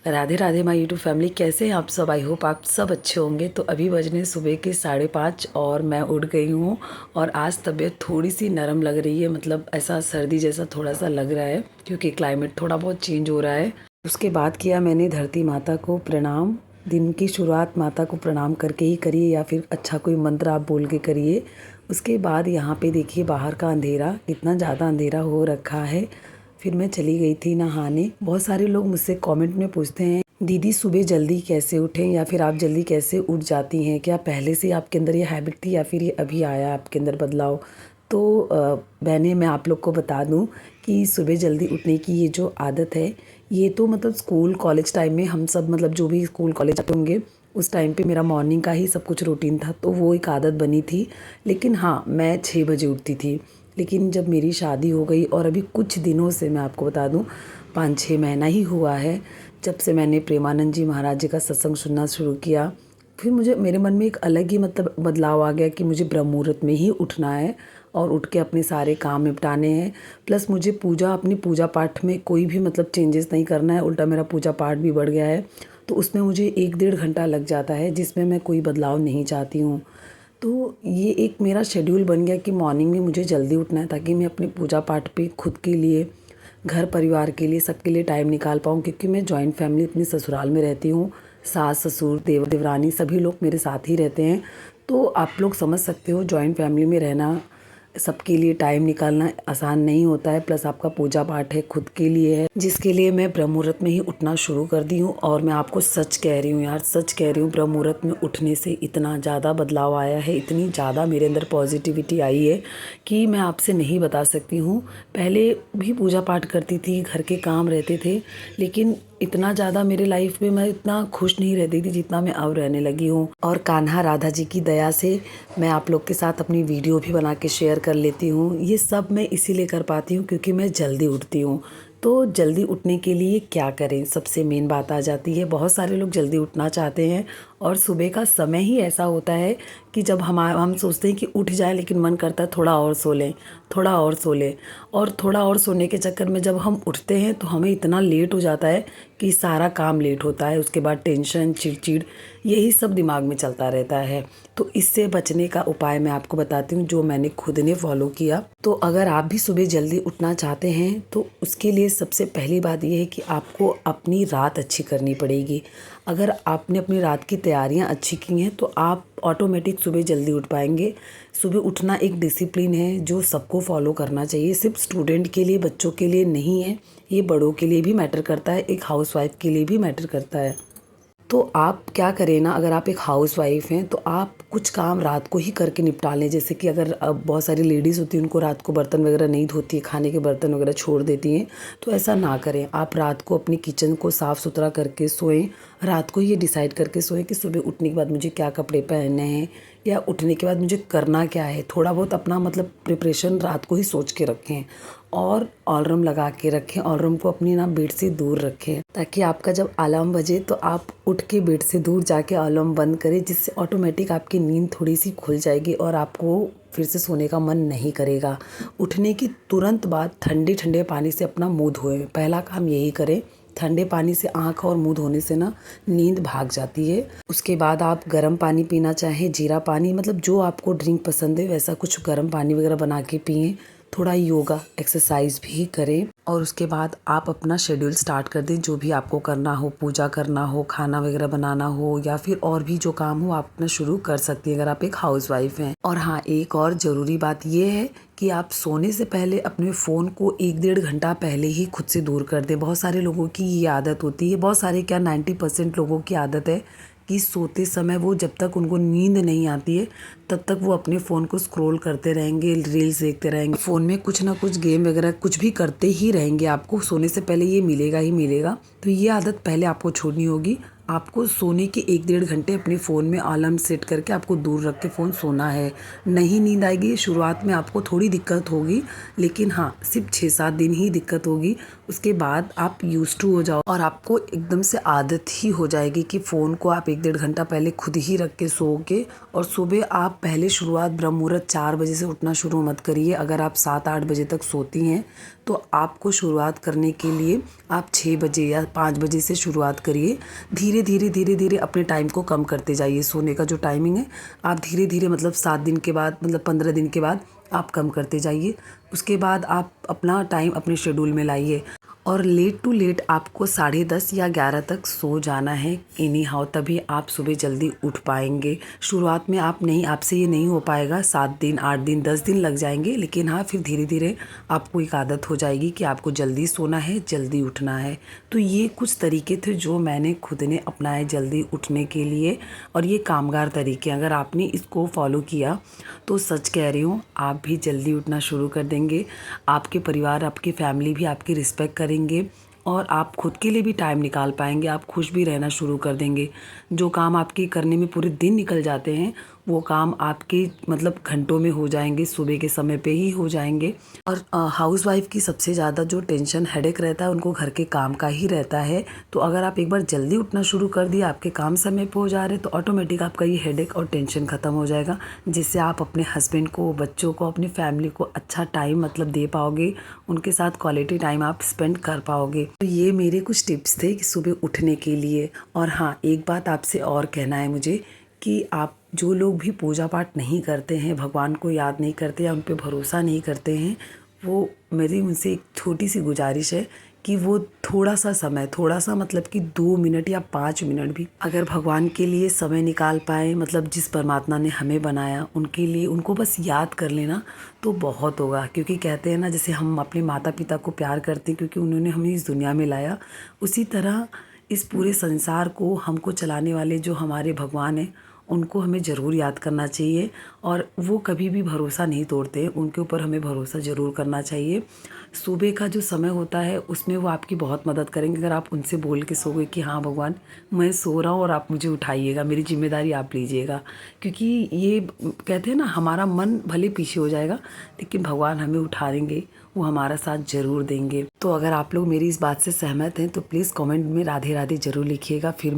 Radhe Radhe my YouTube family, कैसे हैं आप सब। आई होप आप सब अच्छे होंगे। तो अभी बजने सुबह के 5:30 और मैं उठ गई हूँ। और आज तबीयत थोड़ी सी नरम लग रही है, मतलब ऐसा सर्दी जैसा थोड़ा सा लग रहा है क्योंकि क्लाइमेट थोड़ा बहुत चेंज हो रहा है। उसके बाद किया मैंने धरती माता को प्रणाम। दिन की शुरुआत माता को प्रणाम करके ही करिए या फिर अच्छा कोई मंत्र आप बोल के करिए। उसके बाद यहाँ पे देखिए बाहर का अंधेरा, कितना ज़्यादा अंधेरा हो रखा है। फिर मैं चली गई थी नहाने। बहुत सारे लोग मुझसे कमेंट में पूछते हैं, दीदी सुबह जल्दी कैसे उठें या फिर आप जल्दी कैसे उठ जाती हैं, क्या पहले से आपके अंदर ये हैबिट थी या फिर ये अभी आया आपके अंदर बदलाव। तो बहनें, मैं आप लोग को बता दूं कि सुबह जल्दी उठने की ये जो आदत है, ये तो मतलब स्कूल कॉलेज टाइम में हम सब, मतलब जो भी स्कूल कॉलेज जाते होंगे उस टाइम पे मेरा मॉर्निंग का ही सब कुछ रूटीन था, तो वो एक आदत बनी थी। लेकिन हाँ, मैं 6 बजे उठती थी। लेकिन जब मेरी शादी हो गई और अभी कुछ दिनों से, मैं आपको बता दूं 5-6 महीना ही हुआ है जब से मैंने प्रेमानंद जी महाराज जी का सत्संग सुनना शुरू किया, फिर मुझे मेरे मन में एक अलग ही मतलब बदलाव आ गया कि मुझे ब्रह्म मुहूर्त में ही उठना है और उठ के अपने सारे काम निपटाने हैं। प्लस मुझे अपनी पूजा पाठ में कोई भी मतलब चेंजेस नहीं करना है, उल्टा मेरा पूजा पाठ भी बढ़ गया है। तो उसमें मुझे 1-1.5 घंटा लग जाता है, जिसमें मैं कोई बदलाव नहीं चाहती हूँ। तो ये एक मेरा शेड्यूल बन गया कि मॉर्निंग में मुझे जल्दी उठना है ताकि मैं अपनी पूजा पाठ पे खुद के लिए, घर परिवार के लिए, सबके लिए टाइम निकाल पाऊँ। क्योंकि मैं जॉइंट फैमिली अपनी ससुराल में रहती हूँ। सास ससुर देवर देवरानी सभी लोग मेरे साथ ही रहते हैं। तो आप लोग समझ सकते हो, जॉइंट फैमिली में रहना, सबके लिए टाइम निकालना आसान नहीं होता है। प्लस आपका पूजा पाठ है, खुद के लिए है, जिसके लिए मैं ब्रह्म मुहूर्त में ही उठना शुरू कर दी हूँ। और मैं आपको सच कह रही हूँ यार, सच कह रही हूँ, ब्रह्म मुहूर्त में उठने से इतना ज़्यादा बदलाव आया है, इतनी ज़्यादा मेरे अंदर पॉजिटिविटी आई है कि मैं आपसे नहीं बता सकती हूँ। पहले भी पूजा पाठ करती थी, घर के काम रहते थे, लेकिन इतना ज़्यादा मेरे लाइफ में मैं इतना खुश नहीं रहती थी जितना मैं अब रहने लगी हूँ। और कान्हा राधा जी की दया से मैं आप लोग के साथ अपनी वीडियो भी बना के शेयर कर लेती हूँ। ये सब मैं इसीलिए कर पाती हूँ क्योंकि मैं जल्दी उठती हूँ। तो जल्दी उठने के लिए क्या करें, सबसे मेन बात आ जाती है। बहुत सारे लोग जल्दी उठना चाहते हैं और सुबह का समय ही ऐसा होता है कि जब हम सोचते हैं कि उठ जाए, लेकिन मन करता है थोड़ा और सो लें, थोड़ा और सो लें। और थोड़ा और सोने के चक्कर में जब हम उठते हैं तो हमें इतना लेट हो जाता है कि सारा काम लेट होता है। उसके बाद टेंशन, चिड़चिड़, यही सब दिमाग में चलता रहता है। तो इससे बचने का उपाय मैं आपको बताती हूँ, जो मैंने खुद ने फॉलो किया। तो अगर आप भी सुबह जल्दी उठना चाहते हैं तो उसके लिए सबसे पहली बात यह है कि आपको अपनी रात अच्छी करनी पड़ेगी। अगर आपने अपनी रात की तैयारियां अच्छी की हैं तो आप ऑटोमेटिक सुबह जल्दी उठ पाएंगे। सुबह उठना एक डिसिप्लिन है जो सबको फॉलो करना चाहिए। सिर्फ स्टूडेंट के लिए, बच्चों के लिए नहीं है, ये बड़ों के लिए भी मैटर करता है, एक हाउसवाइफ के लिए भी मैटर करता है। तो आप क्या करें ना, अगर आप एक हाउसवाइफ हैं तो आप कुछ काम रात को ही करके निपटा लें। जैसे कि अगर अब बहुत सारी लेडीज़ होती हैं, उनको रात को बर्तन वगैरह नहीं धोती है, खाने के बर्तन वगैरह छोड़ देती हैं, तो ऐसा ना करें। आप रात को अपनी किचन को साफ़ सुथरा करके सोएं। रात को ये डिसाइड करके सोएं कि सुबह उठने के बाद मुझे क्या कपड़े पहनने हैं या उठने के बाद मुझे करना क्या है। थोड़ा बहुत अपना मतलब प्रिपरेशन रात को ही सोच के रखें और अलार्म लगा के रखें। अलार्म को अपनी ना बेड से दूर रखें ताकि आपका जब अलार्म बजे तो आप उठ के बेड से दूर जाके अलार्म बंद करें, जिससे ऑटोमेटिक आपकी नींद थोड़ी सी खुल जाएगी और आपको फिर से सोने का मन नहीं करेगा। उठने की तुरंत बाद ठंडे ठंडे पानी से अपना मुंह धोएं। पहला काम यही करें। ठंडे पानी से आँख और मुंह धोने से ना नींद भाग जाती है। उसके बाद आप गर्म पानी पीना चाहें, जीरा पानी, मतलब जो आपको ड्रिंक पसंद है वैसा कुछ गर्म पानी वगैरह बना के पिएं। थोड़ा योगा एक्सरसाइज भी करें और उसके बाद आप अपना शेड्यूल स्टार्ट कर दें। जो भी आपको करना हो, पूजा करना हो, खाना वगैरह बनाना हो या फिर और भी जो काम हो, आप अपना शुरू कर सकती हैं अगर आप एक हाउसवाइफ हैं। और हाँ, एक और ज़रूरी बात ये है कि आप सोने से पहले अपने फ़ोन को 1-1.5 घंटा पहले ही खुद से दूर कर दें। बहुत सारे लोगों की ये आदत होती है, बहुत सारे क्या 90% लोगों की आदत है कि सोते समय वो जब तक उनको नींद नहीं आती है तब तक वो अपने फ़ोन को स्क्रॉल करते रहेंगे, रील्स देखते रहेंगे, फ़ोन में कुछ ना कुछ गेम वगैरह कुछ भी करते ही रहेंगे। आपको सोने से पहले ये मिलेगा ही मिलेगा। तो ये आदत पहले आपको छोड़नी होगी। आपको सोने के 1-1.5 घंटे अपने फ़ोन में अलार्म सेट करके आपको दूर रख के फ़ोन सोना है। नहीं नींद आएगी, शुरुआत में आपको थोड़ी दिक्कत होगी, लेकिन हाँ, सिर्फ 6-7 दिन ही दिक्कत होगी। उसके बाद आप यूज्ड टू हो जाओ और आपको एकदम से आदत ही हो जाएगी कि फ़ोन को आप 1-1.5 घंटा पहले खुद ही रख के सोओगे। और सुबह आप पहले शुरुआत ब्रह्म मुहूर्त 4 बजे से उठना शुरू मत करिए। अगर आप 7-8 बजे तक सोती हैं तो आपको शुरुआत करने के लिए आप 6 बजे या 5 बजे से शुरुआत करिए। धीरे धीरे धीरे धीरे अपने टाइम को कम करते जाइए। सोने का जो टाइमिंग है आप धीरे धीरे मतलब 7 दिन के बाद मतलब 15 दिन के बाद आप कम करते जाइए। उसके बाद आप अपना टाइम अपने शेड्यूल में लाइए और लेट टू लेट आपको 10:30 या 11 तक सो जाना है एनी हाउ, तभी आप सुबह जल्दी उठ पाएंगे। शुरुआत में आपसे ये नहीं हो पाएगा, 7 दिन 8 दिन 10 दिन लग जाएंगे, लेकिन हाँ फिर धीरे धीरे आपको एक आदत हो जाएगी कि आपको जल्दी सोना है, जल्दी उठना है। तो ये कुछ तरीके थे जो मैंने खुद ने अपनाए जल्दी उठने के लिए, और ये कामगार तरीके अगर आपने इसको फॉलो किया तो सच कह रही हूँ आप भी जल्दी उठना शुरू कर देंगे। आपके परिवार, आपकी फैमिली भी आपकी रिस्पेक्ट करेंगे और आप खुद के लिए भी टाइम निकाल पाएंगे। आप खुश भी रहना शुरू कर देंगे। जो काम आपके करने में पूरे दिन निकल जाते हैं वो काम आपके मतलब घंटों में हो जाएंगे, सुबह के समय पे ही हो जाएंगे। और हाउस वाइफ की सबसे ज़्यादा जो टेंशन हेडेक रहता है उनको घर के काम का ही रहता है। तो अगर आप एक बार जल्दी उठना शुरू कर दिए, आपके काम समय पे हो जा रहे, तो ऑटोमेटिक आपका ये हेडेक और टेंशन ख़त्म हो जाएगा, जिससे आप अपने हस्बैंड को, बच्चों को, अपनी फैमिली को अच्छा टाइम मतलब दे पाओगे। उनके साथ क्वालिटी टाइम आप स्पेंड कर पाओगे। तो ये मेरे कुछ टिप्स थे कि सुबह उठने के लिए। और हाँ, एक बात आपसे और कहना है मुझे कि आप जो लोग भी पूजा पाठ नहीं करते हैं, भगवान को याद नहीं करते या उन पे भरोसा नहीं करते हैं, वो मेरी उनसे एक छोटी सी गुजारिश है कि वो थोड़ा सा समय, थोड़ा सा मतलब कि 2 मिनट या 5 मिनट भी अगर भगवान के लिए समय निकाल पाए, मतलब जिस परमात्मा ने हमें बनाया उनके लिए उनको बस याद कर लेना तो बहुत होगा। क्योंकि कहते हैं ना, जैसे हम अपने माता पिता को प्यार करते हैं क्योंकि उन्होंने हमें इस दुनिया में लाया, उसी तरह इस पूरे संसार को हमको चलाने वाले जो हमारे भगवान हैं उनको हमें ज़रूर याद करना चाहिए। और वो कभी भी भरोसा नहीं तोड़ते, उनके ऊपर हमें भरोसा ज़रूर करना चाहिए। सुबह का जो समय होता है उसमें वो आपकी बहुत मदद करेंगे। अगर आप उनसे बोल के सोओगे कि हाँ भगवान मैं सो रहा हूँ और आप मुझे उठाइएगा, मेरी जिम्मेदारी आप लीजिएगा। क्योंकि ये कहते हैं ना, हमारा मन भले पीछे हो जाएगा लेकिन भगवान हमें उठा देंगे, वो हमारा साथ ज़रूर देंगे। तो अगर आप लोग मेरी इस बात से सहमत हैं तो प्लीज़ कमेंट में राधे राधे ज़रूर लिखिएगा। फिर